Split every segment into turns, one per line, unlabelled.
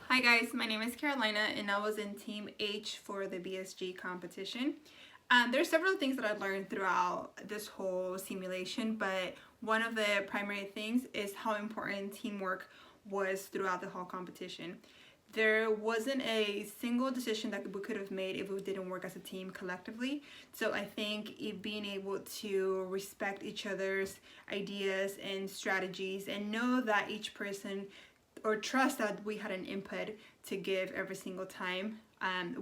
Hi guys, my name is Carolina and I was in Team H for the BSG competition. There's several things that I learned throughout this whole simulation, but one of the primary things is how important teamwork was throughout the whole competition. There wasn't a single decision that we could have made if we didn't work as a team collectively. So I think being able to respect each other's ideas and strategies and know that each person, or trust that we had an input to give every single time,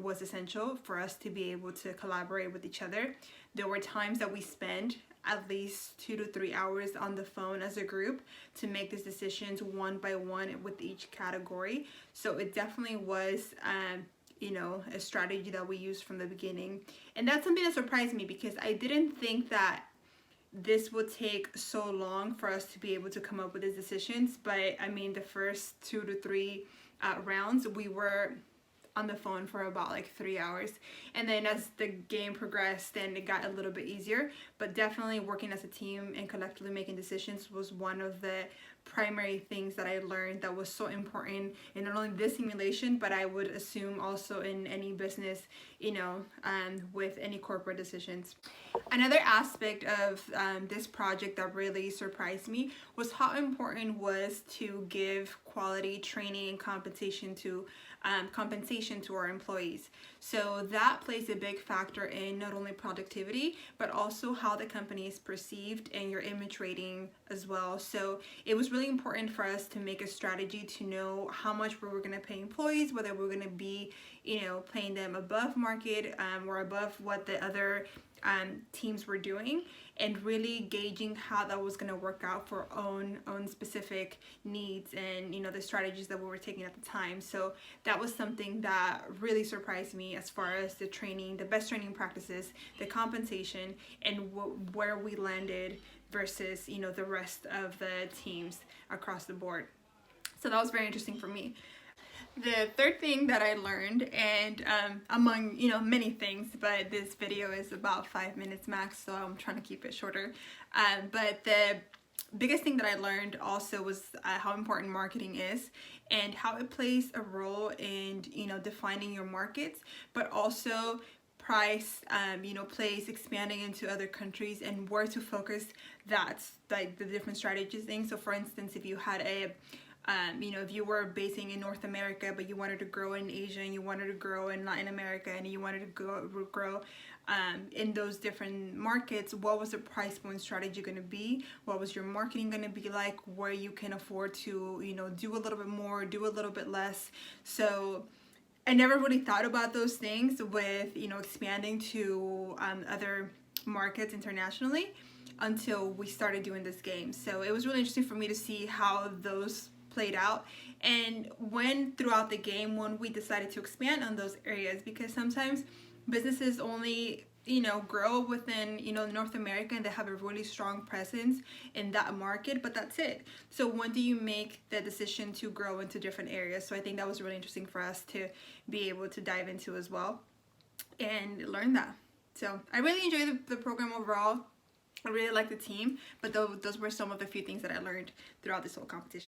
was essential for us to be able to collaborate with each other. There were times that we spent at least 2 to 3 hours on the phone as a group to make these decisions one by one with each category. So it definitely was a strategy that we used from the beginning. And that's something that surprised me because I didn't think that this would take so long for us to be able to come up with these decisions. But I mean, the first 2 to 3 rounds, we were on the phone for about like 3 hours, and then as the game progressed, then it got a little bit easier. But definitely working as a team and collectively making decisions was one of the primary things that I learned that was so important in not only this simulation, but I would assume also in any business, with any corporate decisions. Another aspect of this project that really surprised me was how important it was to give quality training and compensation to our employees. So that plays a big factor in not only productivity, but also how the company is perceived and your image rating as well. So it was really important for us to make a strategy to know how much we were going to pay employees, whether we're going to be, paying them above market or above what the other teams were doing, and really gauging how that was going to work out for own specific needs and the strategies that we were taking at the time. So that was something that really surprised me as far as the training, the best training practices, the compensation, and where we landed versus the rest of the teams across the board. So that was very interesting for me. The third thing that I learned, and among many things, but this video is about 5 minutes max, so I'm trying to keep it shorter, but the biggest thing that I learned also was how important marketing is and how it plays a role in defining your markets, but also price, plays expanding into other countries and where to focus. That's like the different strategies thing. So for instance, if you had if you were basing in North America, but you wanted to grow in Asia and you wanted to grow in Latin America and you wanted to grow in those different markets, what was the price point strategy going to be? What was your marketing going to be like? Where you can afford to, do a little bit more, do a little bit less. So I never really thought about those things with, expanding to other markets internationally until we started doing this game. So it was really interesting for me to see how those played out, and when throughout the game when we decided to expand on those areas, because sometimes businesses only grow within North America and they have a really strong presence in that market, but that's it. So when do you make the decision to grow into different areas? So I think that was really interesting for us to be able to dive into as well and learn that. So I really enjoyed the program overall. I really like the team, but those were some of the few things that I learned throughout this whole competition.